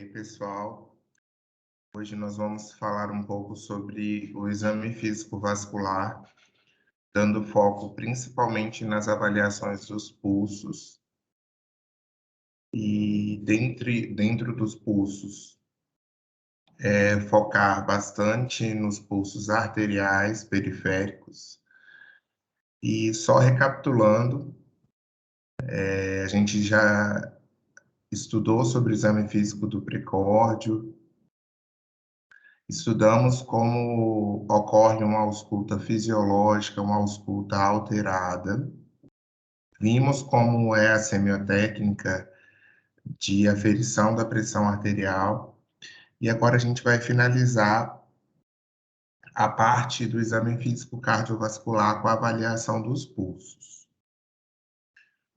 E aí, pessoal, hoje nós vamos falar um pouco sobre o exame físico vascular, dando foco principalmente nas avaliações dos pulsos e dentro dos pulsos, focar bastante nos pulsos arteriais periféricos. E só recapitulando, a gente já estudou sobre o exame físico do precórdio. Estudamos como ocorre uma ausculta fisiológica, uma ausculta alterada. Vimos como é a semiotécnica de aferição da pressão arterial. E agora a gente vai finalizar a parte do exame físico cardiovascular com a avaliação dos pulsos.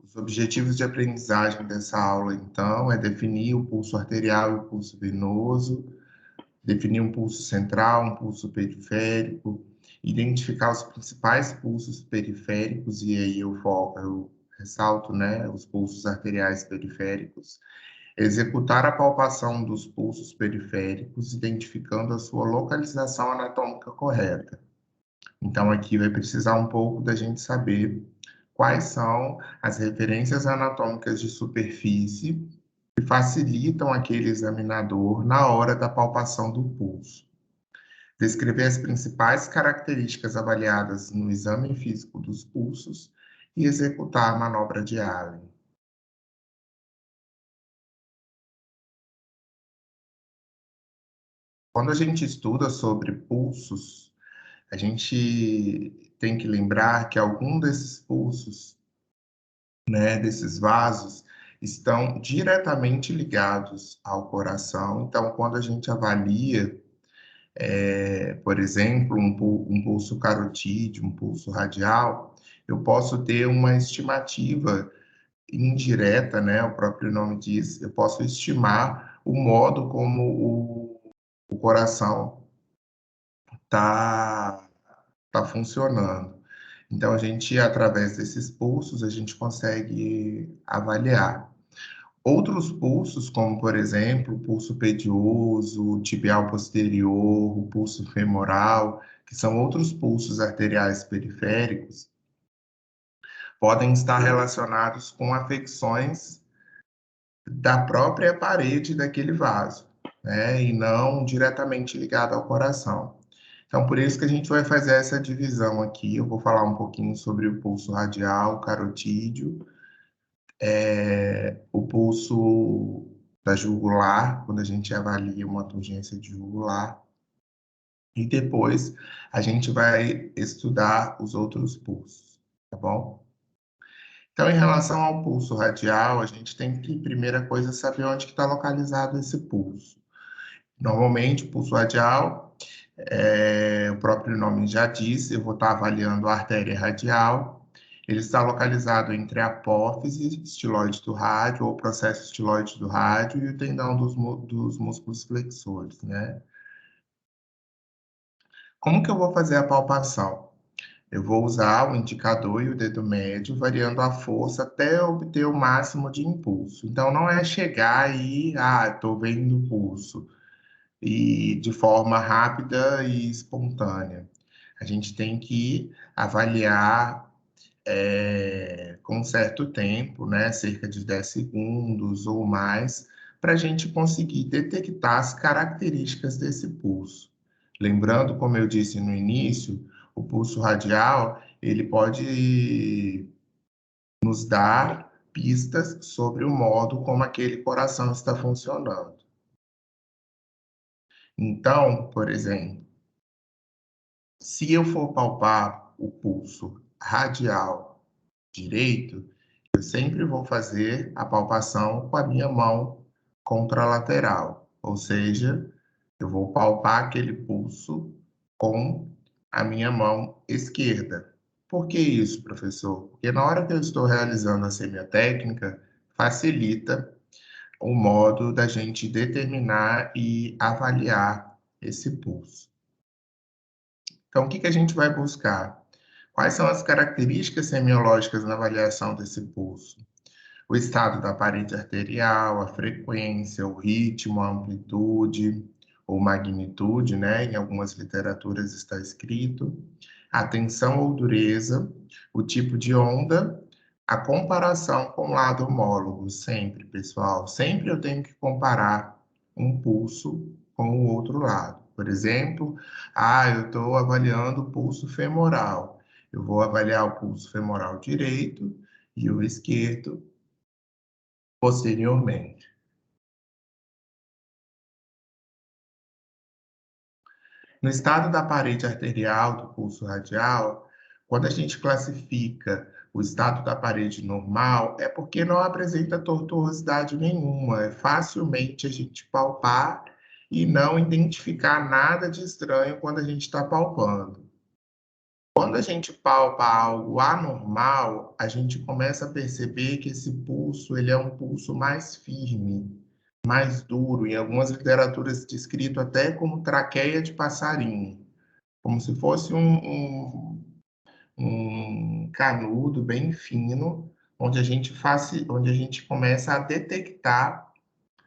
Os objetivos de aprendizagem dessa aula, então, é definir o pulso arterial e o pulso venoso, definir um pulso central, um pulso periférico, identificar os principais pulsos periféricos, e aí eu ressalto, né, os pulsos arteriais periféricos, executar a palpação dos pulsos periféricos, identificando a sua localização anatômica correta. Então, aqui vai precisar um pouco da gente saber quais são as referências anatômicas de superfície que facilitam aquele examinador na hora da palpação do pulso. Descrever as principais características avaliadas no exame físico dos pulsos e executar a manobra de Allen. Quando a gente estuda sobre pulsos, a gente tem que lembrar que algum desses pulsos, né, desses vasos, estão diretamente ligados ao coração. Então, quando a gente avalia, por exemplo, um pulso carotídeo, um pulso radial, eu posso ter uma estimativa indireta, né, o próprio nome diz, eu posso estimar o modo como o coração tá funcionando. Então, a gente, através desses pulsos, a gente consegue avaliar. Outros pulsos, como, por exemplo, o pulso pedioso, o tibial posterior, o pulso femoral, que são outros pulsos arteriais periféricos, podem estar relacionados com afecções da própria parede daquele vaso, né? E não diretamente ligado ao coração. Então, por isso que a gente vai fazer essa divisão aqui. Eu vou falar um pouquinho sobre o pulso radial, carotídeo, o pulso da jugular, quando a gente avalia uma turgência de jugular, e depois a gente vai estudar os outros pulsos, tá bom? Então, em relação ao pulso radial, a gente tem que, primeira coisa, saber onde que está localizado esse pulso. Normalmente, o pulso radial, o próprio nome já diz, eu vou estar avaliando a artéria radial. Ele está localizado entre a apófise estiloide do rádio, ou processo estiloide do rádio, e o tendão dos músculos flexores, né? Como que eu vou fazer a palpação? Eu vou usar o indicador e o dedo médio, variando a força até obter o máximo de impulso. Então, não é chegar e, estou vendo o pulso, e de forma rápida e espontânea. A gente tem que avaliar com um certo tempo, né, cerca de 10 segundos ou mais, para a gente conseguir detectar as características desse pulso. Lembrando, como eu disse no início, o pulso radial, ele pode nos dar pistas sobre o modo como aquele coração está funcionando. Então, por exemplo, se eu for palpar o pulso radial direito, eu sempre vou fazer a palpação com a minha mão contralateral, ou seja, eu vou palpar aquele pulso com a minha mão esquerda. Por que isso, professor? Porque na hora que eu estou realizando a semiotécnica, facilita o modo da gente determinar e avaliar esse pulso. Então, o que que a gente vai buscar? Quais são as características semiológicas na avaliação desse pulso? o estado da parede arterial, a frequência, o ritmo, a amplitude ou magnitude, né? Em algumas literaturas está escrito, a tensão ou dureza, o tipo de onda, a comparação com o lado homólogo, sempre, pessoal, sempre eu tenho que comparar um pulso com o outro lado. Por exemplo, eu estou avaliando o pulso femoral. Eu vou avaliar o pulso femoral direito e o esquerdo posteriormente. No estado da parede arterial do pulso radial, quando a gente classifica o estado da parede normal, é porque não apresenta tortuosidade nenhuma, é facilmente a gente palpar e não identificar nada de estranho quando a gente está palpando. Quando a gente palpa algo anormal, a gente começa a perceber que esse pulso ele é um pulso mais firme, mais duro, em algumas literaturas descrito até como traqueia de passarinho, como se fosse um canudo bem fino, onde a gente começa a detectar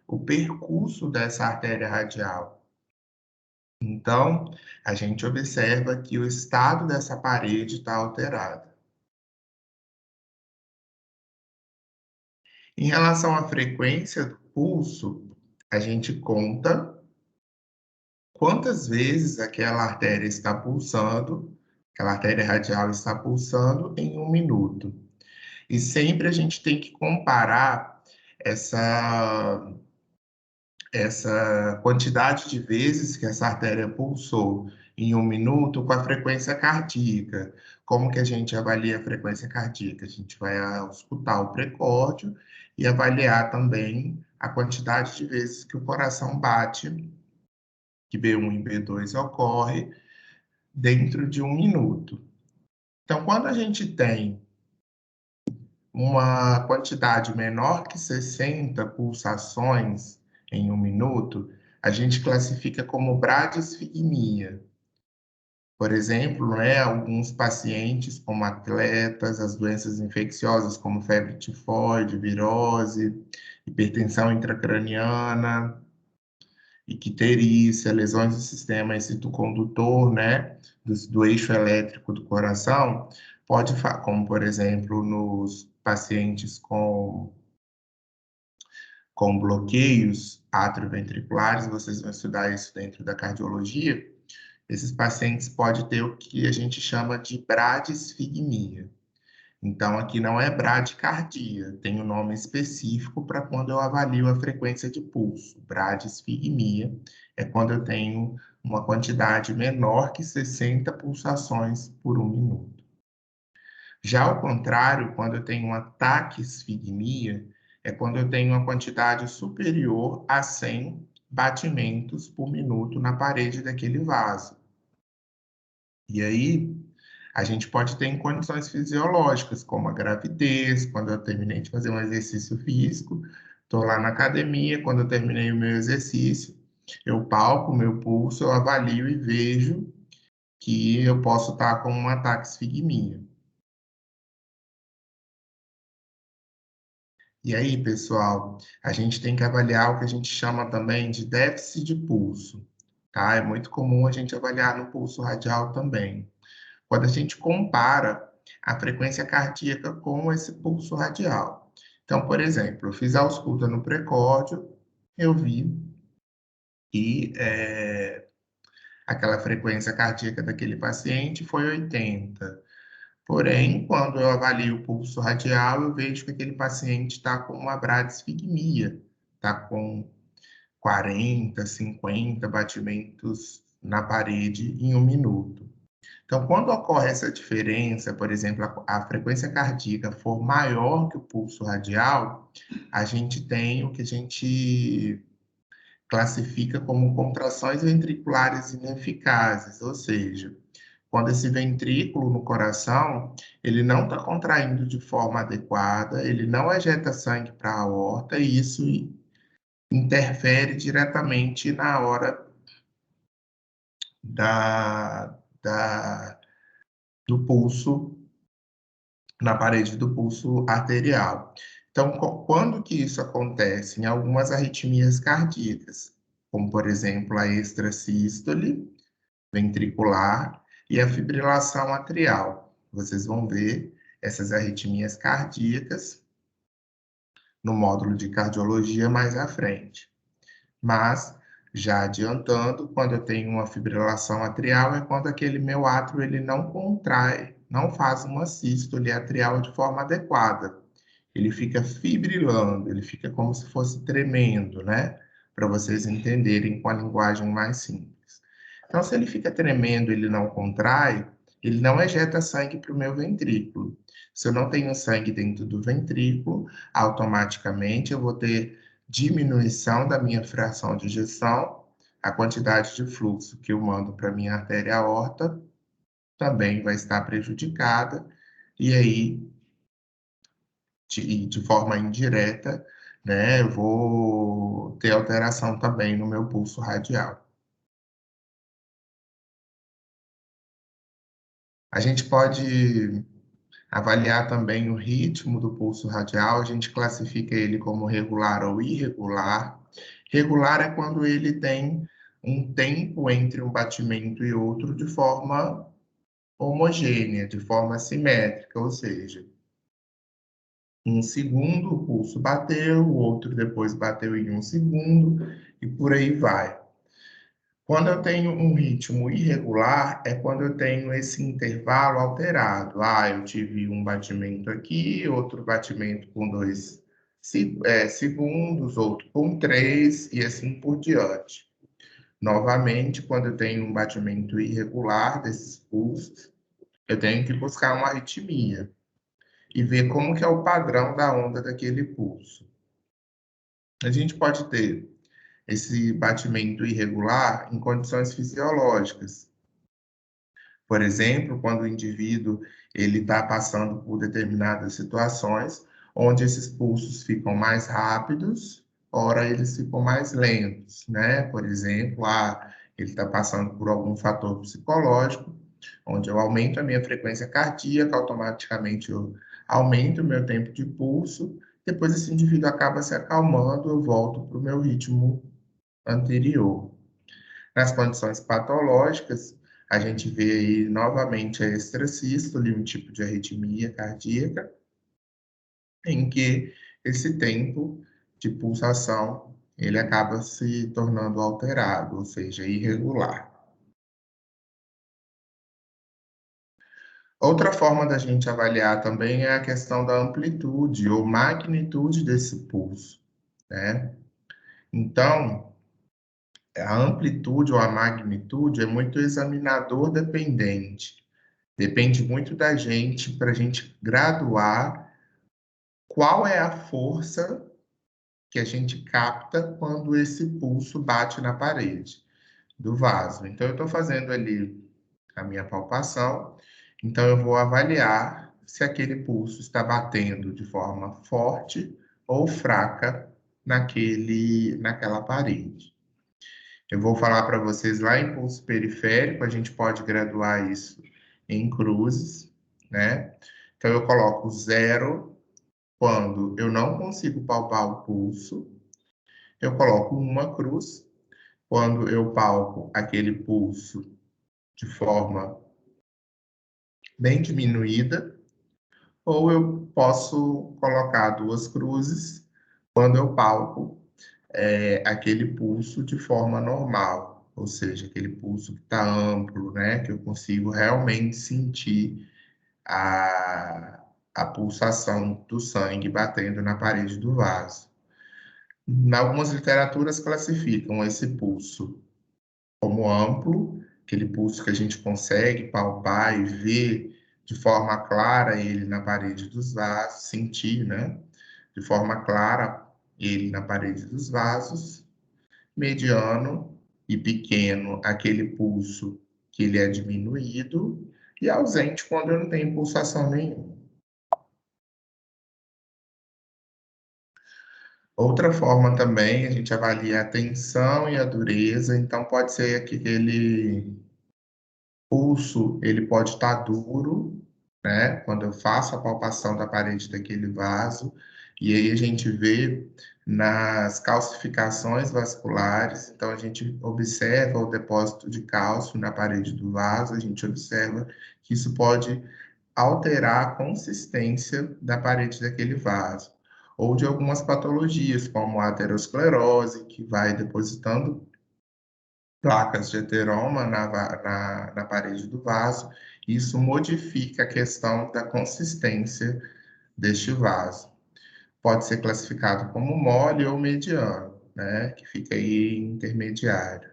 o percurso dessa artéria radial. Então, a gente observa que o estado dessa parede está alterado. Em relação à frequência do pulso, a gente conta quantas vezes aquela artéria está pulsando, aquela artéria radial está pulsando em 1 minuto. E sempre a gente tem que comparar essa, essa quantidade de vezes que essa artéria pulsou em 1 minuto com a frequência cardíaca. Como que a gente avalia a frequência cardíaca? A gente vai escutar o precórdio e avaliar também a quantidade de vezes que o coração bate, que B1 e B2 ocorre, dentro de 1 minuto. Então, quando a gente tem uma quantidade menor que 60 pulsações em 1 minuto, a gente classifica como bradisfigmia. Por exemplo, né, alguns pacientes, como atletas, as doenças infecciosas como febre tifoide, virose, hipertensão intracraniana, icterícia, lesões do sistema excitocondutor, né, do eixo elétrico do coração, como por exemplo nos pacientes com bloqueios atrioventriculares, vocês vão estudar isso dentro da cardiologia, esses pacientes podem ter o que a gente chama de bradisfigmia. Então, aqui não é bradicardia, tem um nome específico para quando eu avalio a frequência de pulso. Bradisfigmia é quando eu tenho uma quantidade menor que 60 pulsações por 1 minuto. Já ao contrário, quando eu tenho uma taquisfigmia, é quando eu tenho uma quantidade superior a 100 batimentos por minuto na parede daquele vaso. E aí, a gente pode ter em condições fisiológicas, como a gravidez, quando eu terminei de fazer um exercício físico, estou lá na academia, quando eu terminei o meu exercício, eu palpo o meu pulso, eu avalio e vejo que eu posso estar com uma taquisfigmia. E aí, pessoal, a gente tem que avaliar o que a gente chama também de déficit de pulso, tá? É muito comum a gente avaliar no pulso radial também. Quando a gente compara a frequência cardíaca com esse pulso radial. Então, por exemplo, eu fiz a ausculta no precórdio, eu vi que aquela frequência cardíaca daquele paciente foi 80. Porém, quando eu avalio o pulso radial, eu vejo que aquele paciente está com uma bradisfigmia, está com 40, 50 batimentos na parede em 1 minuto. Então, quando ocorre essa diferença, por exemplo, a frequência cardíaca for maior que o pulso radial, a gente tem o que a gente classifica como contrações ventriculares ineficazes, ou seja, quando esse ventrículo no coração, ele não está contraindo de forma adequada, ele não ejeta sangue para a aorta, e isso interfere diretamente na hora da, da, do pulso, na parede do pulso arterial. Então, quando que isso acontece? Em algumas arritmias cardíacas, como, por exemplo, a extrasístole ventricular e a fibrilação atrial. Vocês vão ver essas arritmias cardíacas no módulo de cardiologia mais à frente. Mas, já adiantando, quando eu tenho uma fibrilação atrial, é quando aquele meu átrio ele não contrai, não faz uma sístole atrial de forma adequada. Ele fica fibrilando, ele fica como se fosse tremendo, né? Para vocês entenderem com a linguagem mais simples. Então, se ele fica tremendo, ele não contrai, ele não ejeta sangue para o meu ventrículo. Se eu não tenho sangue dentro do ventrículo, automaticamente eu vou ter diminuição da minha fração de ejeção, a quantidade de fluxo que eu mando para minha artéria aorta também vai estar prejudicada, e aí, de forma indireta, né, eu vou ter alteração também no meu pulso radial. A gente pode avaliar também o ritmo do pulso radial, a gente classifica ele como regular ou irregular. Regular é quando ele tem um tempo entre um batimento e outro de forma homogênea, de forma simétrica, ou seja, um segundo o pulso bateu, o outro depois bateu em um segundo, e por aí vai. Quando eu tenho um ritmo irregular, é quando eu tenho esse intervalo alterado. Ah, eu tive um batimento aqui, outro batimento com 2 segundos, outro com 3, e assim por diante. Novamente, quando eu tenho um batimento irregular desses pulsos, eu tenho que buscar uma arritmia e ver como que é o padrão da onda daquele pulso. A gente pode ter esse batimento irregular em condições fisiológicas. Por exemplo, quando o indivíduo ele está passando por determinadas situações, onde esses pulsos ficam mais rápidos, ora eles ficam mais lentos, né? Por exemplo, ele está passando por algum fator psicológico, onde eu aumento a minha frequência cardíaca, automaticamente eu aumento o meu tempo de pulso, depois esse indivíduo acaba se acalmando, eu volto para o meu ritmo anterior. Nas condições patológicas, a gente vê aí novamente a extrasístole, um tipo de arritmia cardíaca, em que esse tempo de pulsação ele acaba se tornando alterado, ou seja, irregular. Outra forma da gente avaliar também é a questão da amplitude ou magnitude desse pulso, né? Então, a amplitude ou a magnitude é muito examinador dependente. Depende muito da gente para a gente graduar qual é a força que a gente capta quando esse pulso bate na parede do vaso. Então, eu estou fazendo ali a minha palpação, então eu vou avaliar se aquele pulso está batendo de forma forte ou fraca naquela parede. Eu vou falar para vocês lá em pulso periférico, a gente pode graduar isso em cruzes, né? Então, eu coloco 0 quando eu não consigo palpar o pulso, eu coloco uma cruz quando eu palpo aquele pulso de forma bem diminuída, ou eu posso colocar 2 cruzes quando eu palpo aquele pulso de forma normal, ou seja, aquele pulso que está amplo, né, que eu consigo realmente sentir a pulsação do sangue batendo na parede do vaso. Algumas literaturas classificam esse pulso como amplo, aquele pulso que a gente consegue palpar e ver de forma clara ele na parede dos vasos, sentir, né, de forma clara ele na parede dos vasos. Mediano e pequeno, aquele pulso que ele é diminuído, e ausente quando eu não tenho pulsação nenhuma. Outra forma também, a gente avalia a tensão e a dureza, então pode ser que aquele pulso, ele pode estar duro, né? Quando eu faço a palpação da parede daquele vaso, E aí a gente vê nas calcificações vasculares, então a gente observa o depósito de cálcio na parede do vaso, a gente observa que isso pode alterar a consistência da parede daquele vaso, ou de algumas patologias, como a aterosclerose, que vai depositando placas de ateroma na parede do vaso, e isso modifica a questão da consistência deste vaso. Pode ser classificado como mole ou mediano, né? Que fica aí intermediário.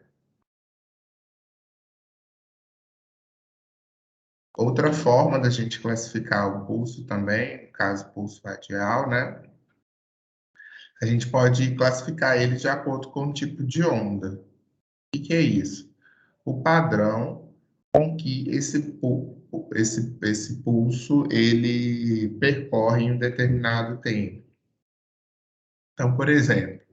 Outra forma da gente classificar o pulso também, no caso pulso radial, né? A gente pode classificar ele de acordo com o tipo de onda. O que é isso? O padrão com que esse pulso ele percorre em um determinado tempo. Então, por exemplo,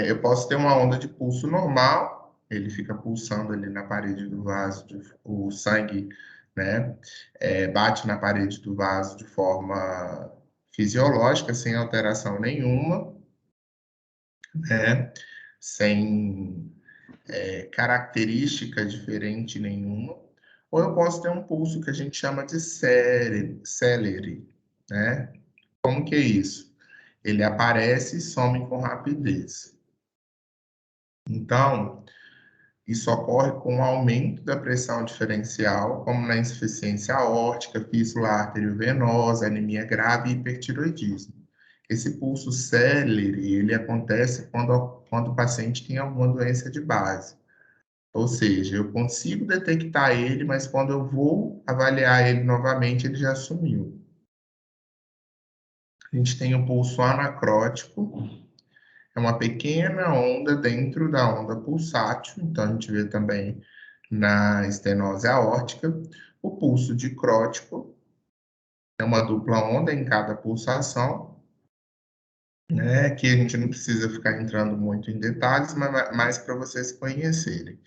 eu posso ter uma onda de pulso normal, ele fica pulsando ali na parede do vaso, o sangue, né, bate na parede do vaso de forma fisiológica, sem alteração nenhuma, né, sem característica diferente nenhuma, ou eu posso ter um pulso que a gente chama de celere, né? Como que é isso? Ele aparece e some com rapidez. Então, isso ocorre com o aumento da pressão diferencial, como na insuficiência aórtica, fístula arteriovenosa, anemia grave e hipertiroidismo. Esse pulso célere, ele acontece quando o paciente tem alguma doença de base. Ou seja, eu consigo detectar ele, mas quando eu vou avaliar ele novamente, ele já sumiu. A gente tem o pulso anacrótico, é uma pequena onda dentro da onda pulsátil, então a gente vê também na estenose aórtica. O pulso dicrótico é uma dupla onda em cada pulsação, né, que a gente não precisa ficar entrando muito em detalhes, mas mais para vocês conhecerem,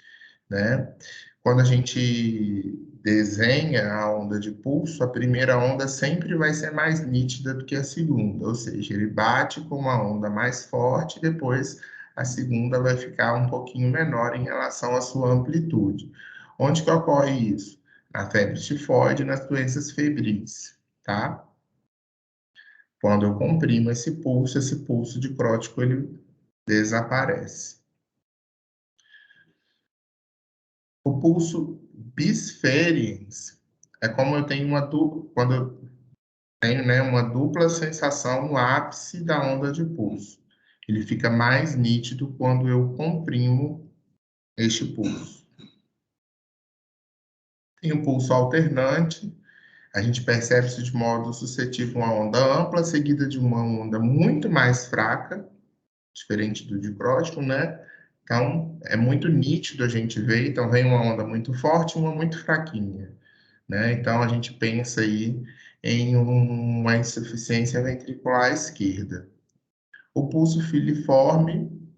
né? Quando a gente desenha a onda de pulso, a primeira onda sempre vai ser mais nítida do que a segunda, ou seja, ele bate com uma onda mais forte, depois a segunda vai ficar um pouquinho menor em relação à sua amplitude. Onde que ocorre isso? Na febre tifoide e nas doenças febris, tá? Quando eu comprimo esse pulso dicrótico ele desaparece. O pulso bisferiens é como eu tenho quando eu tenho, né, uma dupla sensação no ápice da onda de pulso. Ele fica mais nítido quando eu comprimo este pulso. Tem o pulso alternante, a gente percebe isso de modo suscetível a uma onda ampla, seguida de uma onda muito mais fraca, diferente do dicrótico, né? Então, é muito nítido a gente ver, então vem uma onda muito forte e uma muito fraquinha, né? Então, a gente pensa aí em uma insuficiência ventricular esquerda. O pulso filiforme,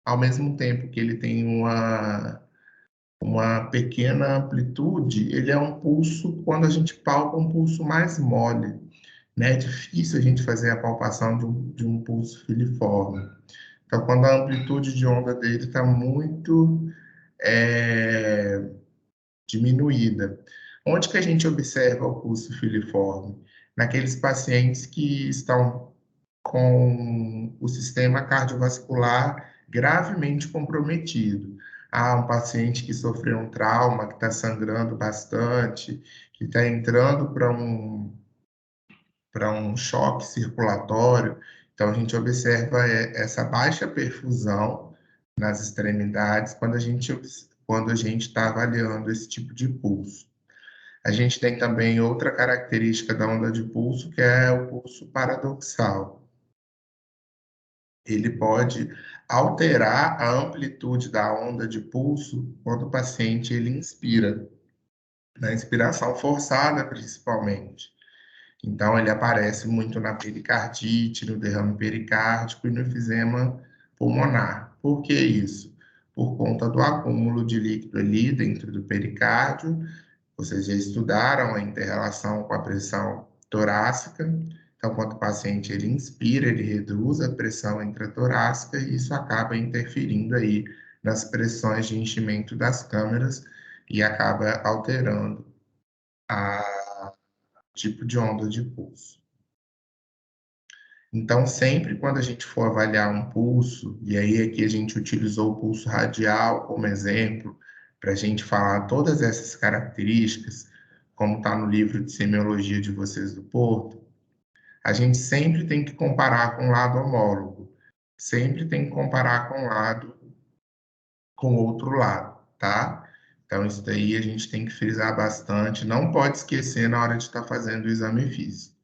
ao mesmo tempo que ele tem uma pequena amplitude, ele é um pulso, quando a gente palpa, um pulso mais mole, né? É difícil a gente fazer a palpação de um pulso filiforme. Então, quando a amplitude de onda dele está muito é, diminuída. Onde que a gente observa o pulso filiforme? Naqueles pacientes que estão com o sistema cardiovascular gravemente comprometido. Um paciente que sofreu um trauma, que está sangrando bastante, que está entrando para um choque circulatório. Então, a gente observa essa baixa perfusão nas extremidades quando a gente está avaliando esse tipo de pulso. A gente tem também outra característica da onda de pulso, que é o pulso paradoxal. Ele pode alterar a amplitude da onda de pulso quando o paciente ele inspira, na inspiração forçada principalmente. Então, ele aparece muito na pericardite, no derrame pericárdico e no efizema pulmonar. Por que isso? Por conta do acúmulo de líquido ali dentro do pericárdio. Vocês já estudaram a interrelação com a pressão torácica. Então, quando o paciente ele inspira, ele reduz a pressão intratorácica e isso acaba interferindo aí nas pressões de enchimento das câmeras e acaba alterando o tipo de onda de pulso. Então, sempre quando a gente for avaliar um pulso, e aí aqui a gente utilizou o pulso radial como exemplo, para a gente falar todas essas características, como está no livro de semiologia de vocês do Porto, a gente sempre tem que comparar com o lado homólogo, sempre tem que comparar com o lado, com o outro lado, tá? Então, isso daí a gente tem que frisar bastante, não pode esquecer na hora de estar fazendo o exame físico.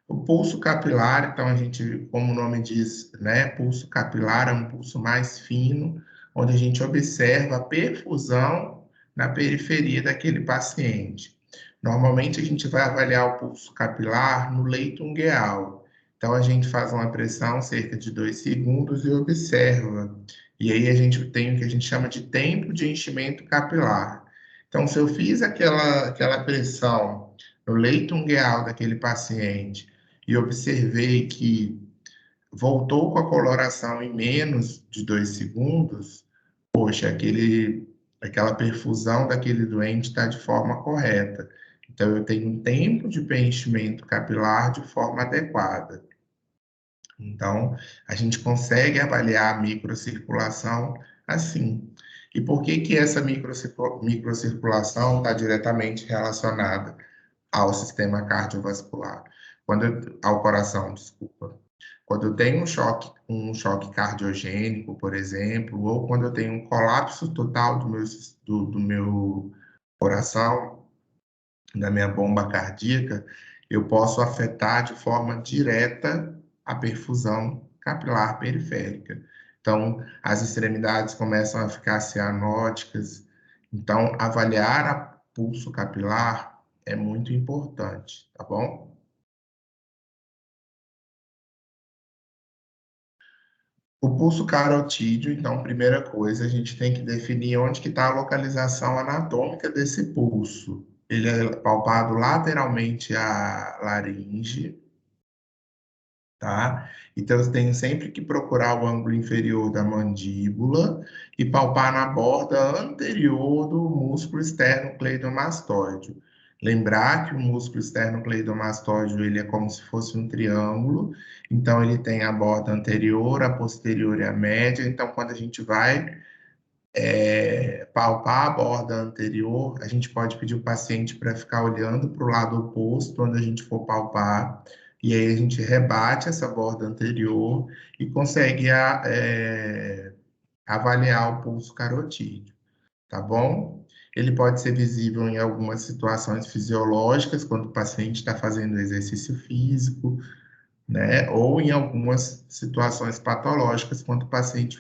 O pulso capilar, então a gente, como o nome diz, né, pulso capilar é um pulso mais fino, onde a gente observa a perfusão na periferia daquele paciente. Normalmente a gente vai avaliar o pulso capilar no leito ungueal. Então a gente faz uma pressão cerca de 2 segundos e observa. E aí a gente tem o que a gente chama de tempo de enchimento capilar. Então, se eu fiz aquela pressão no leito ungueal daquele paciente e observei que voltou com a coloração em menos de 2 segundos, poxa, aquela perfusão daquele doente está de forma correta. Então, eu tenho um tempo de preenchimento capilar de forma adequada. Então, a gente consegue avaliar a microcirculação assim. E por que que essa microcirculação está diretamente relacionada ao sistema cardiovascular? Ao coração, desculpa. Quando eu tenho um choque cardiogênico, por exemplo, ou quando eu tenho um colapso total do meu coração, da minha bomba cardíaca, eu posso afetar de forma direta a perfusão capilar periférica. Então, as extremidades começam a ficar cianóticas. Então, avaliar a pulso capilar é muito importante, tá bom? O pulso carotídeo, então, primeira coisa, a gente tem que definir onde que está a localização anatômica desse pulso. Ele é palpado lateralmente à laringe, tá? Então, eu tenho sempre que procurar o ângulo inferior da mandíbula e palpar na borda anterior do músculo esternocleidomastoide. Lembrar que o músculo esternocleidomastoide, ele é como se fosse um triângulo, então ele tem a borda anterior, a posterior e a média. Então, quando a gente vai palpar a borda anterior, a gente pode pedir o paciente para ficar olhando para o lado oposto quando a gente for palpar, e aí a gente rebate essa borda anterior e consegue avaliar o pulso carotídeo, tá bom? Ele pode ser visível em algumas situações fisiológicas, quando o paciente está fazendo exercício físico, né? Ou em algumas situações patológicas, quando o paciente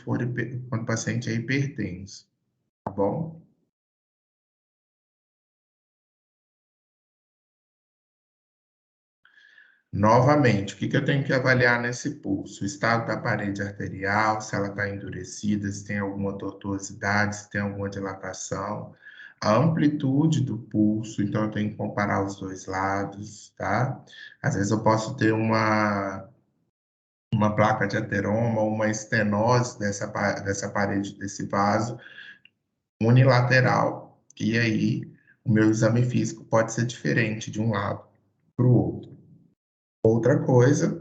é hipertenso, tá bom? Novamente, o que que eu tenho que avaliar nesse pulso? O estado da parede arterial, se ela está endurecida, se tem alguma tortuosidade, se tem alguma dilatação, a amplitude do pulso, então eu tenho que comparar os dois lados, tá? Às vezes eu posso ter uma placa de ateroma ou uma estenose dessa parede, desse vaso unilateral, e aí o meu exame físico pode ser diferente de um lado para o outro. Outra coisa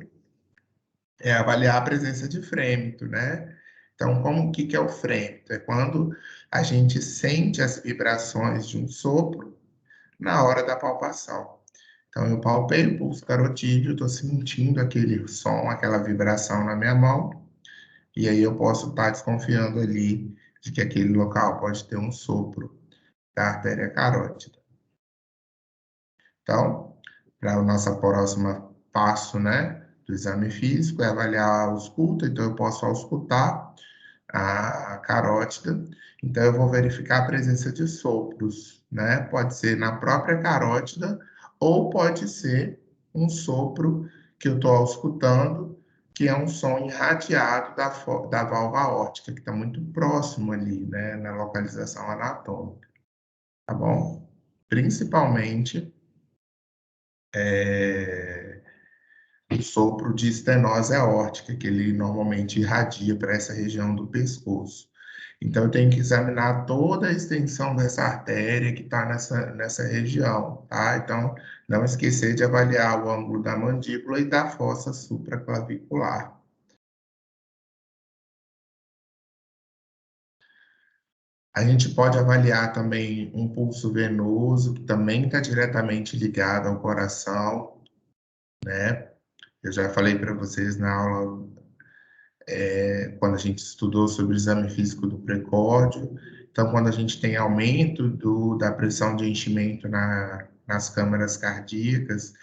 é avaliar a presença de frêmito, né? Então, o que que é o frêmito? É quando a gente sente as vibrações de um sopro na hora da palpação. Então, eu palpei o pulso carotídeo, estou sentindo aquele som, aquela vibração na minha mão, e aí eu posso estar desconfiando ali de que aquele local pode ter um sopro da artéria carótida. Então, para o nosso próximo passo, né, do exame físico, é avaliar a ausculta. Então, eu posso auscultar a carótida. Então, eu vou verificar a presença de sopros, né? Pode ser na própria carótida ou pode ser um sopro que eu estou auscultando, que é um som irradiado da válvula aórtica, que está muito próximo ali, né, na localização anatômica, tá bom? Principalmente o sopro de estenose aórtica, que ele normalmente irradia para essa região do pescoço. Então, eu tenho que examinar toda a extensão dessa artéria que está nessa região, tá? Então, não esquecer de avaliar o ângulo da mandíbula e da fossa supraclavicular. A gente pode avaliar também um pulso venoso, que também está diretamente ligado ao coração, né? Eu já falei para vocês na aula, quando a gente estudou sobre o exame físico do precórdio. Então, quando a gente tem aumento da pressão de enchimento nas câmaras cardíacas,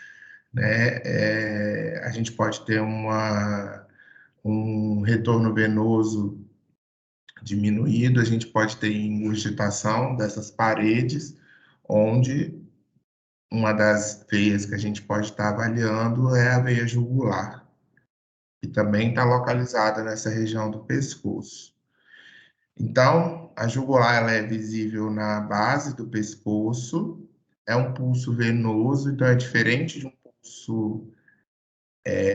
né, a gente pode ter um retorno venoso diminuído, a gente pode ter ingurgitação dessas paredes, onde uma das veias que a gente pode estar avaliando é a veia jugular, que também está localizada nessa região do pescoço. Então, a jugular ela é visível na base do pescoço, é um pulso venoso, então é diferente de um pulso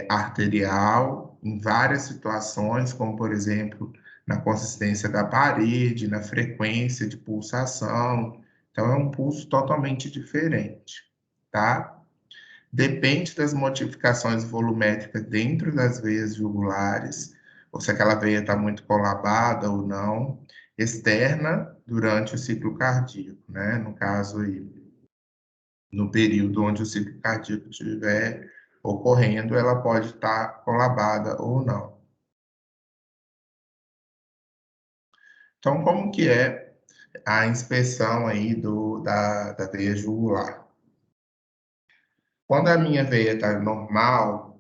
arterial em várias situações, como por exemplo, na consistência da parede, na frequência de pulsação. Então, é um pulso totalmente diferente, tá? Depende das modificações volumétricas dentro das veias jugulares, ou se aquela veia está muito colabada ou não, externa durante o ciclo cardíaco, né? No caso aí, no período onde o ciclo cardíaco estiver ocorrendo, ela pode estar colabada ou não. Então, como que é a inspeção aí da veia jugular? Quando a minha veia está normal,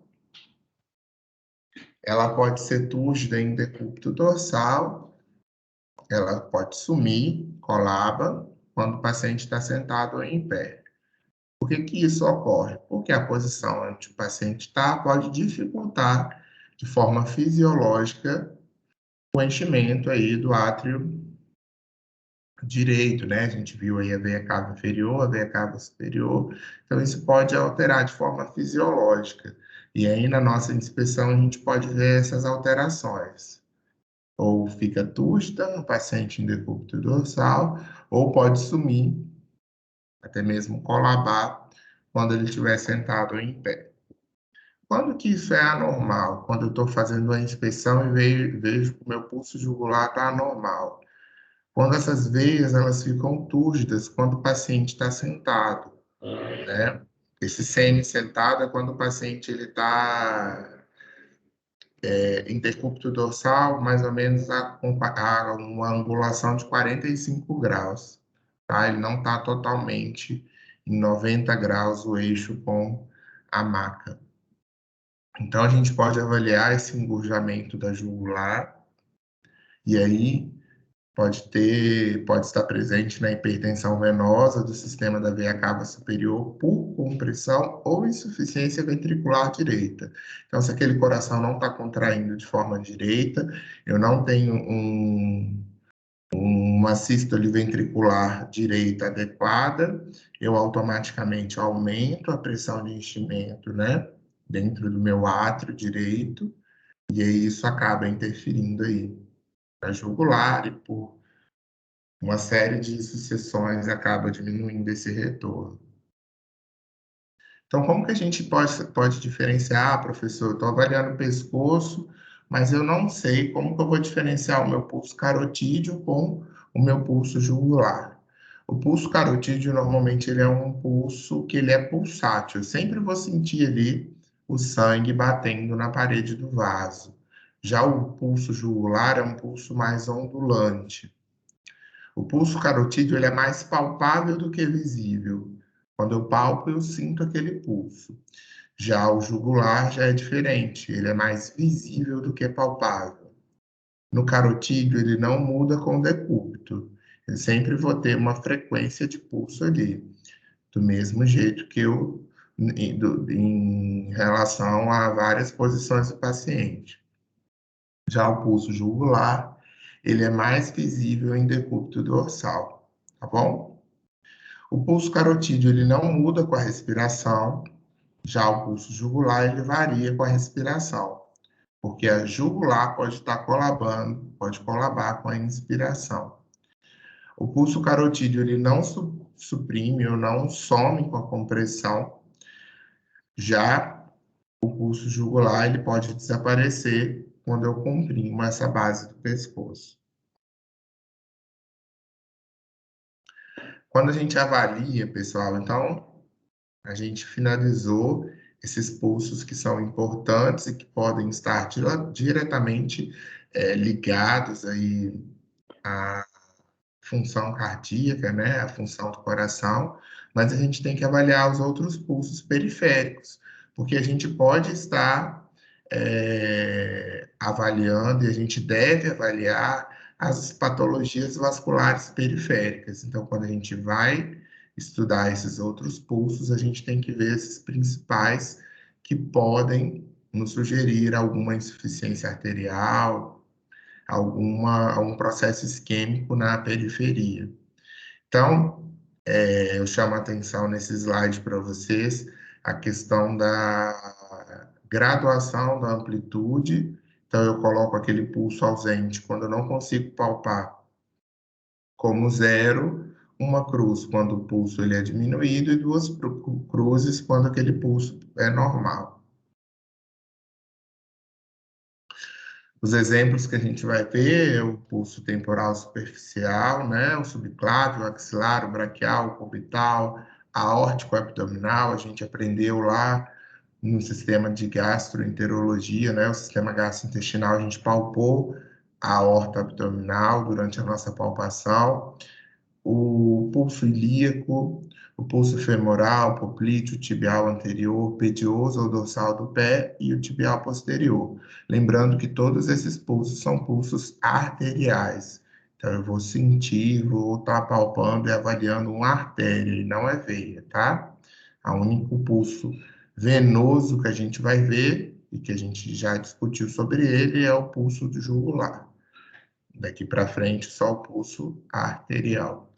ela pode ser túrgida em decúbito dorsal, ela pode sumir, colaba, quando o paciente está sentado ou em pé. Por que que isso ocorre? Porque a posição onde o paciente está pode dificultar de forma fisiológica o enchimento aí do átrio direito, né? A gente viu aí a veia cava inferior, a veia cava superior, então isso pode alterar de forma fisiológica. E aí na nossa inspeção a gente pode ver essas alterações. Ou fica túrgida no paciente em decúbito dorsal, ou pode sumir, até mesmo colabar, quando ele estiver sentado ou em pé. Quando que isso é anormal? Quando eu estou fazendo a inspeção e vejo que o meu pulso jugular está anormal. Quando essas veias elas ficam túrgidas quando o paciente está sentado, né? Esse semi-sentado é quando o paciente ele está em decúbito dorsal, mais ou menos com uma angulação de 45 graus, tá? Ele não está totalmente em 90 graus o eixo com a maca. Então, a gente pode avaliar esse engurjamento da jugular, e aí pode estar presente na hipertensão venosa do sistema da veia cava superior por compressão ou insuficiência ventricular direita. Então, se aquele coração não está contraindo de forma direita, eu não tenho uma sístole ventricular direita adequada, eu automaticamente aumento a pressão de enchimento, né, dentro do meu átrio direito, e aí isso acaba interferindo aí na jugular e por uma série de sucessões acaba diminuindo esse retorno. Então, como que a gente pode diferenciar, professor? Estou avaliando o pescoço, mas eu não sei como que eu vou diferenciar o meu pulso carotídeo com o meu pulso jugular. O pulso carotídeo, normalmente, ele é um pulso que ele é pulsátil. Eu sempre vou sentir ali o sangue batendo na parede do vaso. Já o pulso jugular é um pulso mais ondulante. O pulso carotídeo ele é mais palpável do que visível. Quando eu palpo, eu sinto aquele pulso. Já o jugular já é diferente, ele é mais visível do que palpável. No carotídeo, ele não muda com o decúbito. Eu sempre vou ter uma frequência de pulso ali, do mesmo jeito que em relação a várias posições do paciente. Já o pulso jugular, ele é mais visível em decúbito dorsal, tá bom? O pulso carotídeo, ele não muda com a respiração, Já o pulso jugular, ele varia com a respiração, porque a jugular pode estar colabando, pode colabar com a inspiração. O pulso carotídeo, ele não suprime ou não some com a compressão, já o pulso jugular, ele pode desaparecer quando eu comprimo essa base do pescoço. Quando a gente avalia, pessoal, então, a gente finalizou esses pulsos que são importantes e que podem estar diretamente ligados aí à função cardíaca, né, à função do coração, mas a gente tem que avaliar os outros pulsos periféricos, porque a gente pode estar avaliando e a gente deve avaliar as patologias vasculares periféricas. Então, quando a gente vai estudar esses outros pulsos, a gente tem que ver esses principais que podem nos sugerir alguma insuficiência arterial, algum processo isquêmico na periferia. Então, eu chamo a atenção nesse slide para vocês a questão da graduação da amplitude. Então, eu coloco aquele pulso ausente quando eu não consigo palpar como zero, uma cruz quando o pulso ele é diminuído e duas cruzes quando aquele pulso é normal. Os exemplos que a gente vai ver é o pulso temporal superficial, né? O subclávio, o axilar, o braquial, o cubital, aórtico abdominal. A gente aprendeu lá no sistema de gastroenterologia, né? O sistema gastrointestinal, a gente palpou a aorta abdominal durante a nossa palpação. O pulso ilíaco, o pulso femoral, poplíteo, tibial anterior, pedioso ou dorsal do pé e o tibial posterior. Lembrando que todos esses pulsos são pulsos arteriais. Então, eu vou sentir, vou estar palpando e avaliando uma artéria, e não é veia, tá? O único pulso venoso que a gente vai ver, e que a gente já discutiu sobre ele, é o pulso do jugular. Daqui para frente, só o pulso arterial.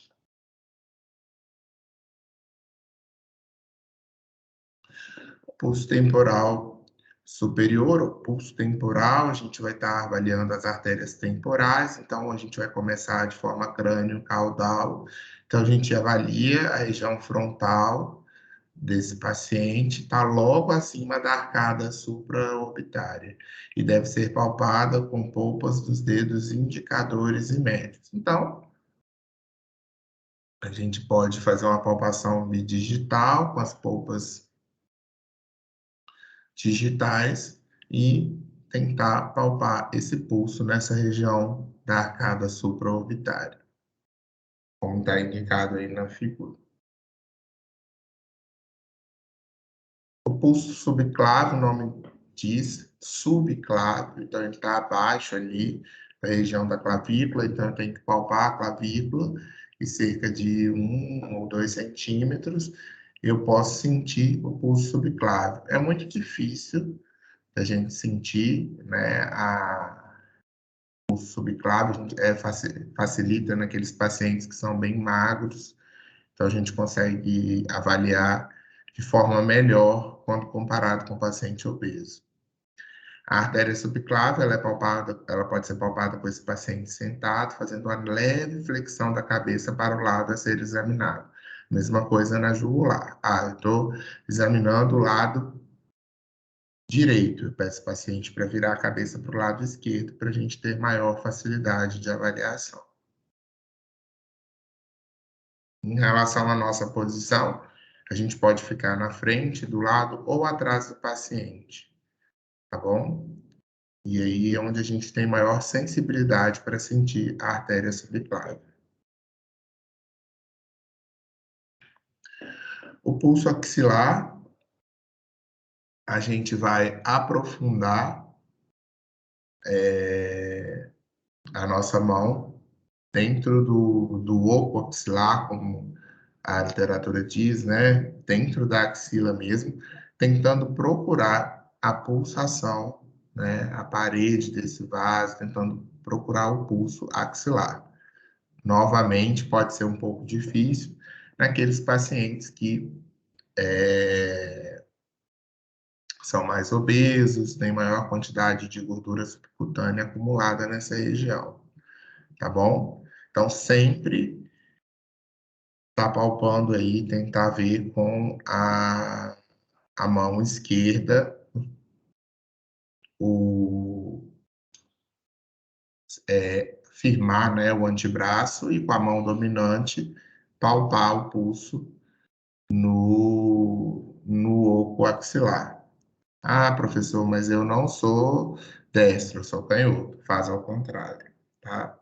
Pulso temporal superior, ou pulso temporal, a gente vai estar avaliando as artérias temporais, então a gente vai começar de forma crânio-caudal. Então a gente avalia a região frontal desse paciente, está logo acima da arcada supraorbitária e deve ser palpada com polpas dos dedos indicadores e médios. Então, a gente pode fazer uma palpação bidigital com as polpas digitais e tentar palpar esse pulso nessa região da arcada supraorbitária, como está indicado aí na figura. O pulso subclávio, o nome diz subclávio, então ele está abaixo ali da região da clavícula, então eu tenho que palpar a clavícula e cerca de 1 ou 2 centímetros eu posso sentir o pulso subclávio. É muito difícil a gente sentir, né, o subclávio, facilita naqueles pacientes que são bem magros, então a gente consegue avaliar de forma melhor quando comparado com o paciente obeso. A artéria subclávia, ela pode ser palpada com esse paciente sentado, fazendo uma leve flexão da cabeça para o lado a ser examinado. Mesma coisa na jugular. Eu estou examinando o lado direito. Eu peço ao paciente para virar a cabeça para o lado esquerdo para a gente ter maior facilidade de avaliação. Em relação à nossa posição, a gente pode ficar na frente, do lado ou atrás do paciente, tá bom? E aí é onde a gente tem maior sensibilidade para sentir a artéria subclávia. O pulso axilar, a gente vai aprofundar a nossa mão dentro do oco axilar, como a literatura diz, né? Dentro da axila mesmo, tentando procurar a pulsação, né? A parede desse vaso, tentando procurar o pulso axilar. Novamente, pode ser um pouco difícil naqueles pacientes que são mais obesos, têm maior quantidade de gordura subcutânea acumulada nessa região, tá bom? Então, sempre tá palpando aí, tentar ver com a mão esquerda o firmar, né, o antebraço e com a mão dominante palpar o pulso no oco axilar. Ah, professor, mas eu não sou destro, eu sou canhoto. Faz ao contrário, tá?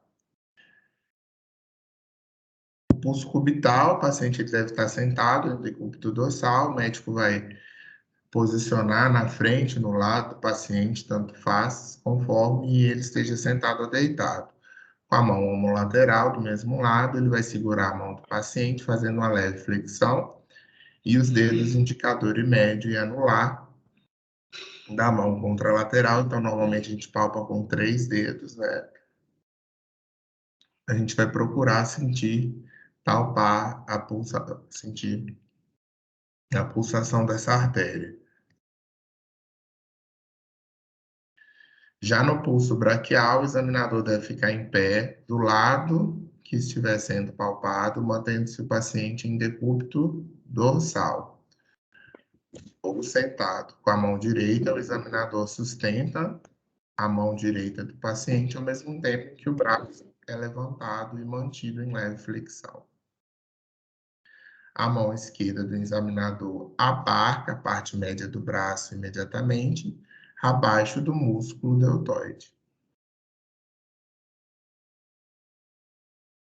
O pulso cubital, o paciente ele deve estar sentado no decúbito dorsal, o médico vai posicionar na frente, no lado do paciente, tanto faz, conforme ele esteja sentado ou deitado. Com a mão homolateral do mesmo lado, ele vai segurar a mão do paciente, fazendo uma leve flexão, e os dedos indicador e médio e anular da mão contralateral. Então, normalmente a gente palpa com 3 dedos, né? A gente vai procurar sentir, palpar sentir a pulsação dessa artéria. Já no pulso braquial, o examinador deve ficar em pé do lado que estiver sendo palpado, mantendo-se o paciente em decúbito dorsal ou sentado. Com a mão direita, o examinador sustenta a mão direita do paciente ao mesmo tempo que o braço é levantado e mantido em leve flexão. A mão esquerda do examinador abarca a parte média do braço imediatamente abaixo do músculo deltoide.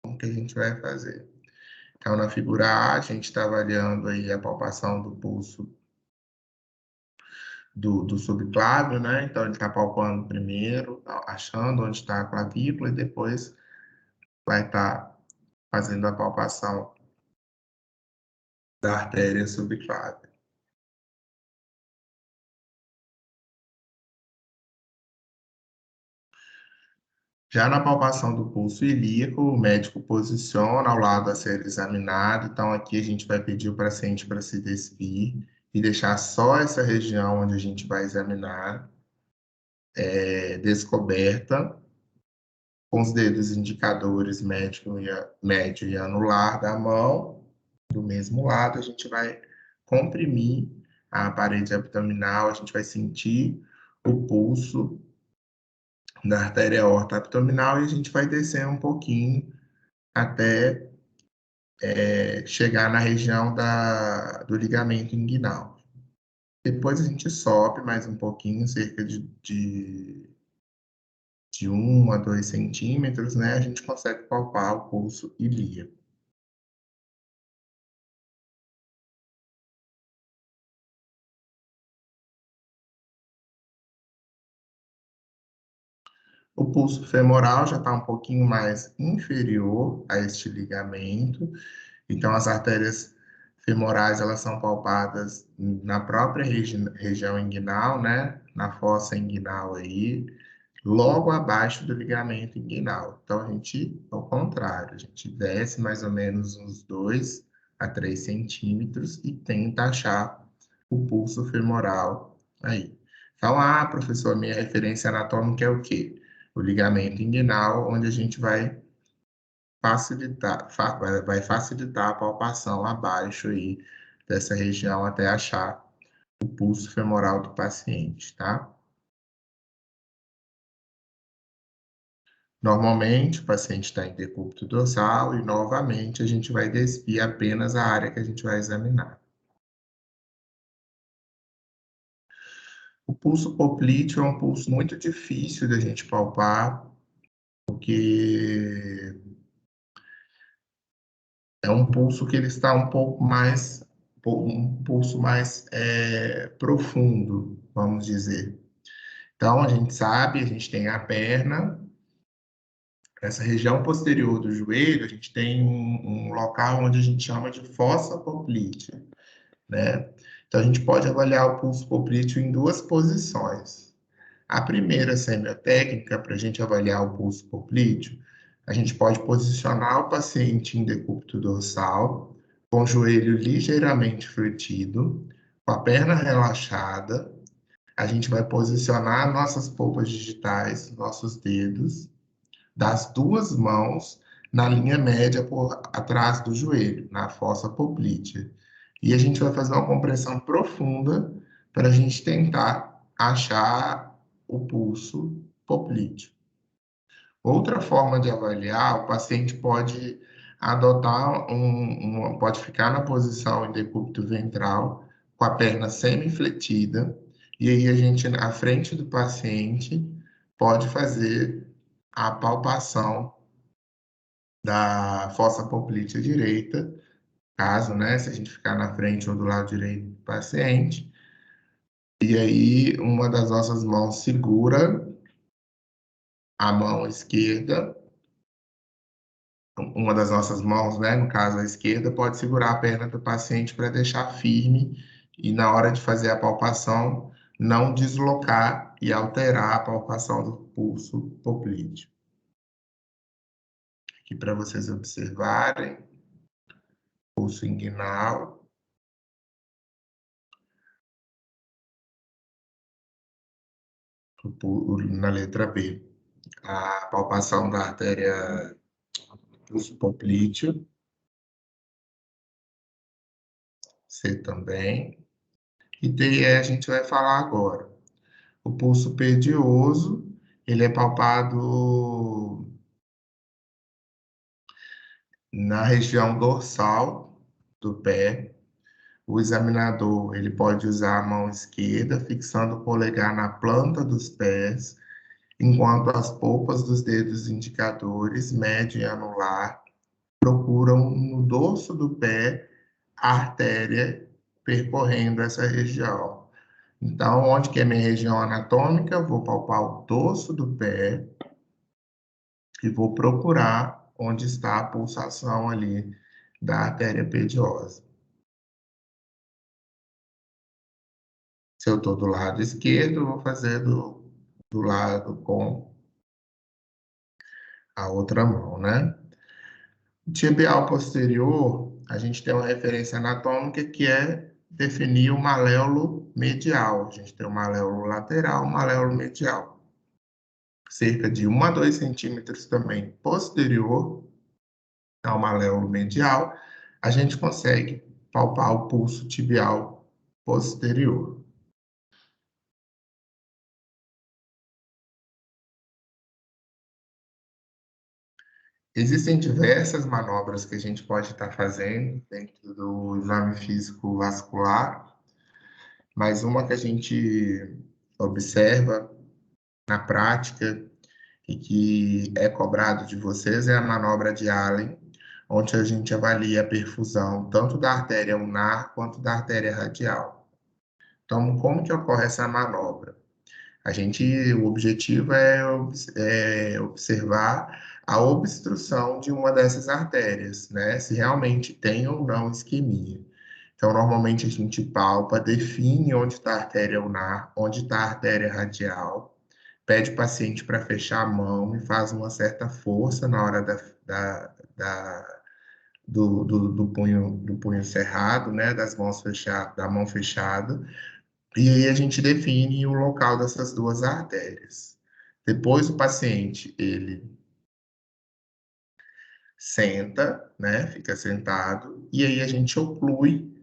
O que a gente vai fazer? Então, na figura A, a gente está avaliando aí a palpação do pulso do subclávio, né? Então, ele está palpando primeiro, achando onde está a clavícula, e depois vai estar fazendo a palpação da artéria subclávia. Já na palpação do pulso ilíaco, o médico posiciona ao lado a ser examinado. Então, aqui a gente vai pedir o paciente para se despir e deixar só essa região onde a gente vai examinar descoberta, com os dedos indicadores médio e anular da mão, do mesmo lado, a gente vai comprimir a parede abdominal, a gente vai sentir o pulso da artéria aorta abdominal e a gente vai descer um pouquinho até chegar na região do ligamento inguinal. Depois a gente sobe mais um pouquinho, cerca de 1 a 2 centímetros, né? A gente consegue palpar o pulso ilíaco. O pulso femoral já está um pouquinho mais inferior a este ligamento, então as artérias femorais elas são palpadas na própria região inguinal, né? Na fossa inguinal aí, logo abaixo do ligamento inguinal. Então a gente, ao contrário, a gente desce mais ou menos uns 2 a 3 centímetros e tenta achar o pulso femoral aí. Então, professor, minha referência anatômica é o quê? O ligamento inguinal, onde a gente vai facilitar a palpação abaixo aí dessa região até achar o pulso femoral do paciente, tá? Normalmente, o paciente está em decúbito dorsal e, novamente, a gente vai despir apenas a área que a gente vai examinar. O pulso poplíteo é um pulso muito difícil da gente palpar, porque é um pulso que ele está um pouco mais, um pulso mais profundo, vamos dizer. Então, a gente sabe, a gente tem a perna, essa região posterior do joelho, a gente tem um local onde a gente chama de fossa poplítea, né? Então, a gente pode avaliar o pulso poplíteo em 2 posições. A primeira semiotécnica, para a gente avaliar o pulso poplíteo, a gente pode posicionar o paciente em decúbito dorsal, com o joelho ligeiramente flexido, com a perna relaxada, a gente vai posicionar nossas polpas digitais, nossos dedos, das duas mãos na linha média por atrás do joelho, na fossa poplítea. E a gente vai fazer uma compressão profunda para a gente tentar achar o pulso poplíteo. Outra forma de avaliar, o paciente pode adotar pode ficar na posição em decúbito ventral, com a perna semi-fletida, e aí a gente, à frente do paciente, pode fazer a palpação da fossa poplítea direita, caso, né, se a gente ficar na frente ou do lado direito do paciente, e aí uma das nossas mãos segura a mão esquerda, uma das nossas mãos, né, no caso a esquerda, pode segurar a perna do paciente para deixar firme e na hora de fazer a palpação não deslocar e alterar a palpação do pulso poplíteo. Aqui para vocês observarem, pulso inguinal. Na letra B, a palpação da artéria pulso poplíteo, C também, e D a gente vai falar agora. O pulso pedioso, ele é palpado na região dorsal do pé. O examinador, ele pode usar a mão esquerda, fixando o polegar na planta dos pés, enquanto as polpas dos dedos indicadores, médio e anular, procuram no dorso do pé a artéria percorrendo essa região. Então, onde que é minha região anatômica, eu vou palpar o dorso do pé e vou procurar onde está a pulsação ali da artéria pediosa. Se eu estou do lado esquerdo, eu vou fazer do lado com a outra mão, né? Tibial posterior, a gente tem uma referência anatômica que é definir o maléolo medial. A gente tem o maléolo lateral, o maléolo medial. Cerca de 1 a 2 centímetros também posterior ao maléolo medial, a gente consegue palpar o pulso tibial posterior. Existem diversas manobras que a gente pode estar fazendo dentro do exame físico vascular, mas uma que a gente observa na prática e que é cobrado de vocês é a manobra de Allen, onde a gente avalia a perfusão tanto da artéria ulnar quanto da artéria radial. Então, como que ocorre essa manobra? O objetivo é observar a obstrução de uma dessas artérias, né? Se realmente tem ou não isquemia. Então, normalmente a gente palpa, define onde está a artéria ulnar, onde está a artéria radial, pede o paciente para fechar a mão e faz uma certa força na hora do punho cerrado, né? Das mãos fechadas, da mão fechada. E aí a gente define o local dessas duas artérias. Depois o paciente, ele senta, né? Fica sentado, e aí a gente oclui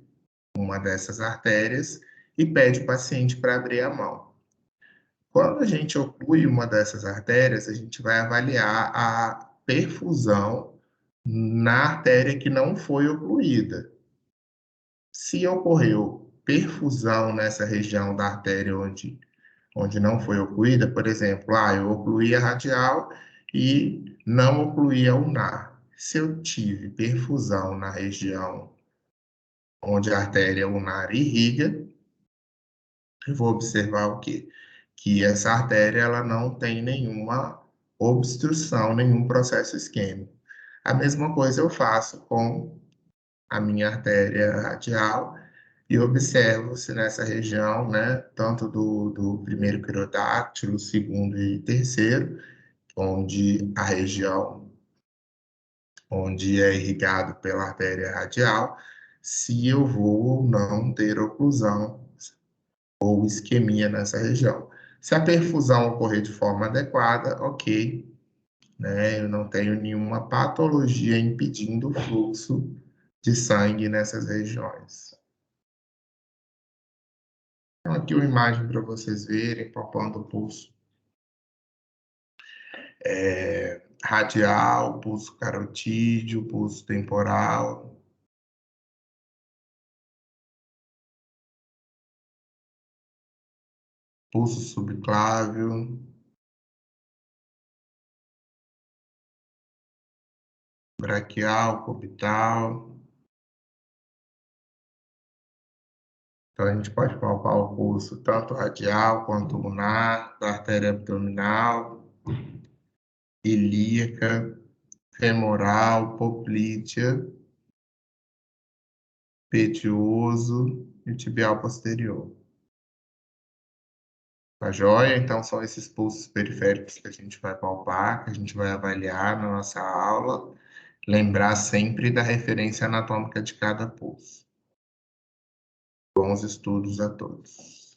uma dessas artérias e pede o paciente para abrir a mão. Quando a gente oclui uma dessas artérias, a gente vai avaliar a perfusão na artéria que não foi ocluída. Se ocorreu perfusão nessa região da artéria onde não foi ocluída, por exemplo, eu ocluí a radial e não ocluí a ulnar. Se eu tive perfusão na região onde a artéria ulnar irriga, eu vou observar o quê? Que essa artéria ela não tem nenhuma obstrução, nenhum processo isquêmico. A mesma coisa eu faço com a minha artéria radial e observo se nessa região, né, tanto do primeiro quirodáctilo, segundo e terceiro, onde a região onde é irrigado pela artéria radial, se eu vou ou não ter oclusão ou isquemia nessa região. Se a perfusão ocorrer de forma adequada, ok, né? Eu não tenho nenhuma patologia impedindo o fluxo de sangue nessas regiões. Então, aqui uma imagem para vocês verem, palpando o pulso radial, pulso carotídeo, pulso temporal. Pulso subclávio, braquial, cubital. Então, a gente pode palpar o pulso tanto radial quanto lunar, da artéria abdominal, ilíaca, femoral, poplítea, petioso e tibial posterior. Tá joia? Então, são esses pulsos periféricos que a gente vai palpar, que a gente vai avaliar na nossa aula. Lembrar sempre da referência anatômica de cada pulso. Bons estudos a todos.